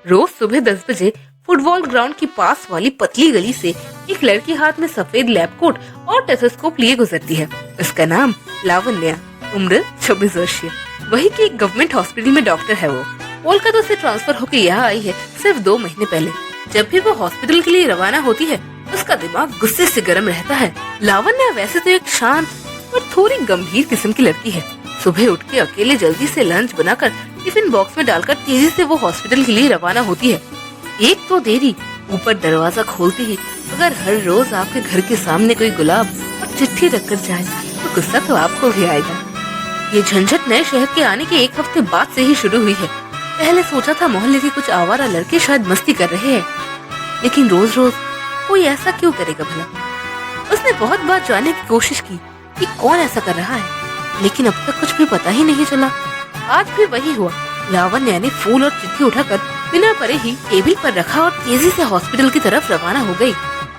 रोज सुबह 10 बजे football ground की पास वाली पतली गली से एक लड़की हाथ में सफेद लैब कोट और टेथोस्कोप लिए गुजरती है। उसका नाम लावण्या, उम्र 24 वर्षीय। वही की एक गवर्नमेंट हॉस्पिटल में डॉक्टर है। वो कोलकाता से ट्रांसफर होकर यहाँ आई है सिर्फ 2 महीने पहले। जब भी वो हॉस्पिटल के लिए रवाना होती है उसका दिमाग गुस्से से गर्म रहता है। लावण्या वैसे तो एक शांत और थोड़ी गंभीर किस्म की लड़की है। सुबह उठ के अकेले जल्दी से लंच बनाकर टिफिन बॉक्स में डालकर तेजी से वो हॉस्पिटल के लिए रवाना होती है। एक तो देरी, ऊपर दरवाजा खोलते ही अगर हर रोज आपके घर के सामने कोई गुलाब और चिट्ठी रखकर जाए तो गुस्सा तो आपको भी आएगा। ये झंझट नए शहर के आने के 1 हफ्ते बाद से ही शुरू हुई है। पहले सोचा था मोहल्ले के कुछ आवारा लड़के शायद मस्ती कर रहे हैं, लेकिन रोज रोज कोई ऐसा क्यों करेगा भला। उसने बहुत बार जानने की कोशिश की कि कौन ऐसा कर रहा है, लेकिन अब तक कुछ भी पता ही नहीं चला। आज भी वही हुआ। लावण्या ने फूल और चिट्ठी उठाकर बिना परे ही टेबल पर रखा और तेजी से हॉस्पिटल की तरफ रवाना हो गई।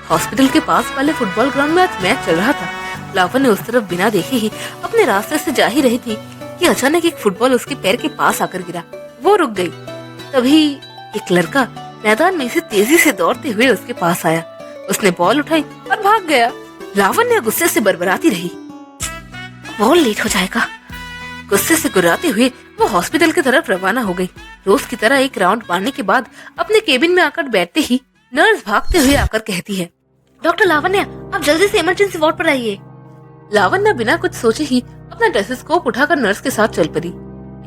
हॉस्पिटल के पास वाले फुटबॉल ग्राउंड में आज मैच चल रहा था। लावण्या उस तरफ बिना देखे ही अपने रास्ते से जा ही रही थी कि अचानक एक फुटबॉल उसके पैर के पास आकर गिरा। वो रुक गई। तभी एक लड़का मैदान में से तेजी से दौड़ते हुए उसके पास आया। उसने बॉल उठाई और भाग गया। लावण्या गुस्से से बरबराती रही, बॉल लेट हो जाएगा। गुस्से से गुर्राते हुए वो हॉस्पिटल की तरफ रवाना हो गई। रोज की तरह एक राउंड मारने के बाद अपने केबिन में आकर बैठते ही नर्स भागते हुए आकर कहती है, डॉक्टर लावण्या, आप जल्दी से इमरजेंसी वार्ड पर आइए। लावण्या बिना कुछ सोचे ही अपना टेथोस्कोप उठाकर नर्स के साथ चल पड़ी।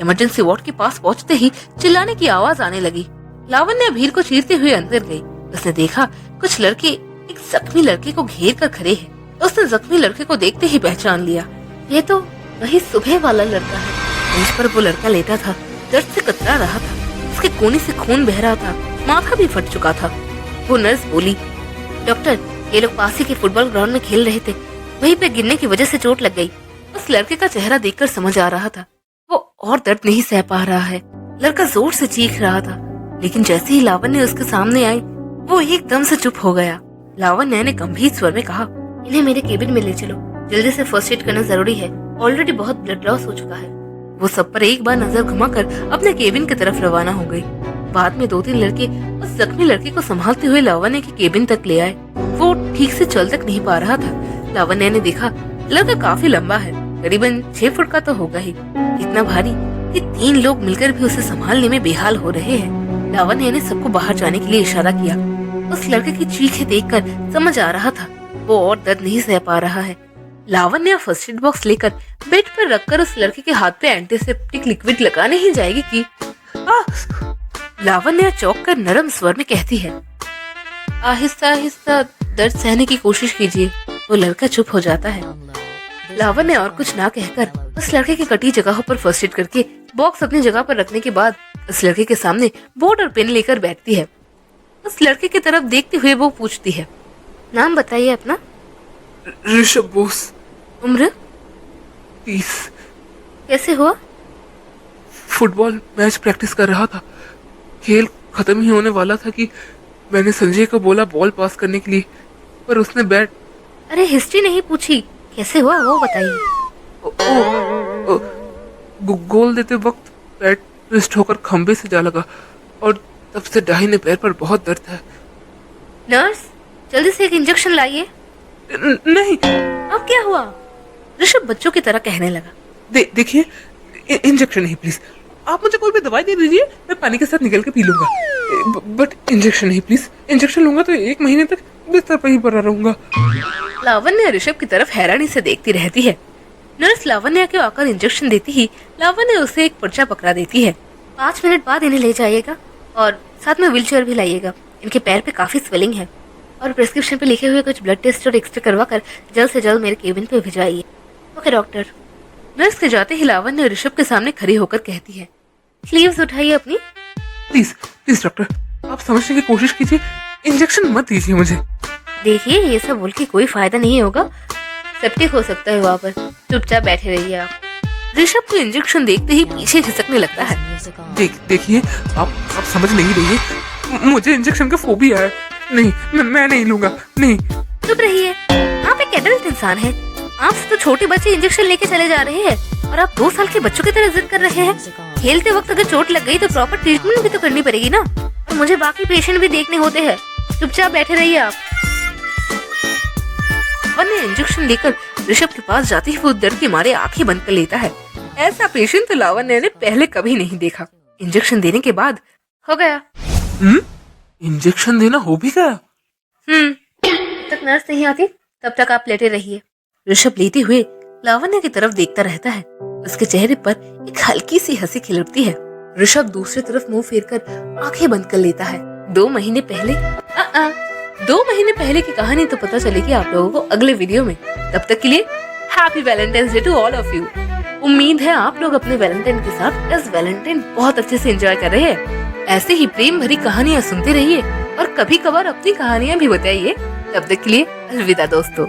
इमरजेंसी वार्ड के पास पहुंचते ही चिल्लाने की आवाज आने लगी। लावण्या भीड़ को चीरते हुए अंदर गई। उसने देखा कुछ लड़के एक जख्मी लड़के को घेर कर खड़े हैं। उसने जख्मी लड़के को देखते ही पहचान लिया, ये तो वही सुबह वाला लड़का है। बेंच पर वो लड़का लेटा था, दर्द से कतरा रहा था। उसके कोने से खून बह रहा था, माथा भी फट चुका था। वो नर्स बोली, डॉक्टर, ये लोग पास ही के फुटबॉल ग्राउंड में खेल रहे थे, वहीं पे गिरने की वजह से चोट लग गई। उस लड़के का चेहरा देखकर समझ आ रहा था वो और दर्द नहीं सह पा रहा है। लड़का जोर से चीख रहा था, लेकिन जैसे ही लावण्या उसके सामने आई वो एकदम से चुप हो गया। लावण्या ने गंभीर स्वर में कहा, इन्हें मेरे केबिन में ले चलो, जल्दी से फर्स्ट एड करना जरूरी है, ऑलरेडी बहुत ब्लड लॉस हो चुका है। वो सब पर एक बार नजर घुमाकर अपने केबिन की तरफ रवाना हो गई। बाद में 2-3 लड़के उस जख्मी लड़के को संभालते हुए लावण्या के केबिन तक ले आए। वो ठीक से चल तक नहीं पा रहा था। लावण्या ने देखा लड़का काफी लंबा है, करीबन 6 फुट का तो होगा ही, इतना भारी कि 3 लोग मिलकर भी उसे संभालने में बेहाल हो रहे हैं। लावण्या ने सबको बाहर जाने के लिए इशारा किया। उस लड़के की चीखें देखकर समझ आ रहा था वो और दर्द नहीं सह पा रहा है। लावण्या फर्स्ट एड बॉक्स लेकर बेड पर रखकर उस लड़के के हाथ पे एंटीसेप्टिक लिक्विड लगाने ही जाएगी कि लावण्या चौंक कर नरम स्वर में कहती है, आहिस्ता आहिस्ता दर्द सहने की कोशिश कीजिए। वो लड़का चुप हो जाता है। लावण्या और कुछ ना कहकर उस लड़के की कटी जगहों पर फर्स्ट एड करके बॉक्स अपनी जगह पर रखने के बाद उस लड़के के सामने बोर्ड और पेन लेकर बैठती है। उस लड़के की तरफ देखते हुए वो पूछती है, नाम बताइए अपना। ऋषभ बोस। उम्र 30। कैसे हुआ? फुटबॉल मैच प्रैक्टिस कर रहा था, खेल खत्म ही होने वाला था कि मैंने संजय को बोला बॉल पास करने के लिए, पर उसने बैट। अरे हिस्ट्री नहीं पूछी, कैसे हुआ वो बताइए। गोल देते वक्त बैट ट्विस्ट होकर खंबे से जा लगा और तब से दाहिने पैर पर बहुत दर्द है। नर्स, जल्दी से एक इंजेक्शन लाइए। नहीं। अब क्या हुआ? ऋषभ बच्चों की तरह कहने लगा। देखिए, इंजेक्शन नहीं प्लीज, आप मुझे कोई भी दवाई दे दीजिए, मैं पानी के साथ निकल के पी लूंगा, बट इंजेक्शन नहीं प्लीज। इंजेक्शन लूंगा तो 1 महीने तक बिस्तर पर ही पड़ा रहूंगा। लावण्या ऋषभ की तरफ हैरानी से देखती रहती है। नर्स लावण्या को आकर इंजेक्शन देती ही लावण्या उसे एक पर्चा पकड़ा देती है। 5 मिनट बाद इन्हें ले जाइएगा और साथ में व्हीलचेयर भी लाइएगा। इनके पैर पे काफी स्वेलिंग है और प्रिस्क्रिप्शन पे लिखे हुए कुछ ब्लड टेस्ट और एक्सरे करवा कर जल्द से जल्द मेरे केबिन पे भिजवाइए। Okay doctor. नर्स के जाते ही लावण्या ऋषभ के सामने खड़ी होकर कहती है, स्लीव्स उठाइए अपनी। प्लीज प्लीज डॉक्टर, आप समझने की कोशिश कीजिए, इंजेक्शन मत दीजिए मुझे। देखिए, ये सब बोल के कोई फायदा नहीं होगा, सेप्टिक हो सकता है वहाँ पर, चुपचाप बैठे रहिए आप। ऋषभ को इंजेक्शन देखते ही पीछे खिसकने लगता है। देखिए, आप समझ नहीं रही, मुझे इंजेक्शन का फोबिया है। नहीं, मैं नहीं लूंगा, नहीं। चुप रहिए, आप एक एडल्ट इंसान हैं। आपसे तो छोटे बच्चे इंजेक्शन लेके चले जा रहे हैं और आप 2 साल के बच्चों की तरह जिद कर रहे हैं। खेलते वक्त अगर चोट लग गई तो प्रॉपर ट्रीटमेंट भी तो करनी पड़ेगी ना। मुझे बाकी पेशेंट भी देखने होते हैं, चुपचाप बैठे रहिए आप। लावण्य इंजेक्शन लेकर ऋषभ के पास जाते ही वो डर के मारे आंखें बंद कर लेता है। ऐसा पेशेंट तो लावण्य ने पहले कभी नहीं देखा। इंजेक्शन देने के बाद हो गया। इंजेक्शन देना हो भी गया? जब तक नर्स नहीं आती तब तक आप लेटे रहिए। ऋषभ लेते हुए लावण्य की तरफ देखता रहता है। उसके चेहरे पर एक हल्की सी हंसी खिल उठती है। ऋषभ दूसरी तरफ मुंह फेरकर आंखें बंद कर लेता है। 2 महीने पहले 2 महीने पहले की कहानी तो पता चलेगी आप लोगों को अगले वीडियो में। तब तक के लिए happy valentine's day to all of you. उम्मीद है आप लोग अपने वैलेंटाइन के साथ इस वैलेंटाइन बहुत अच्छे से एंजॉय कर रहे हैं। ऐसे ही प्रेम भरी कहानियां सुनते रहिए और कभी कभार अपनी कहानियां भी बताइए। तब तक के लिए अलविदा दोस्तों।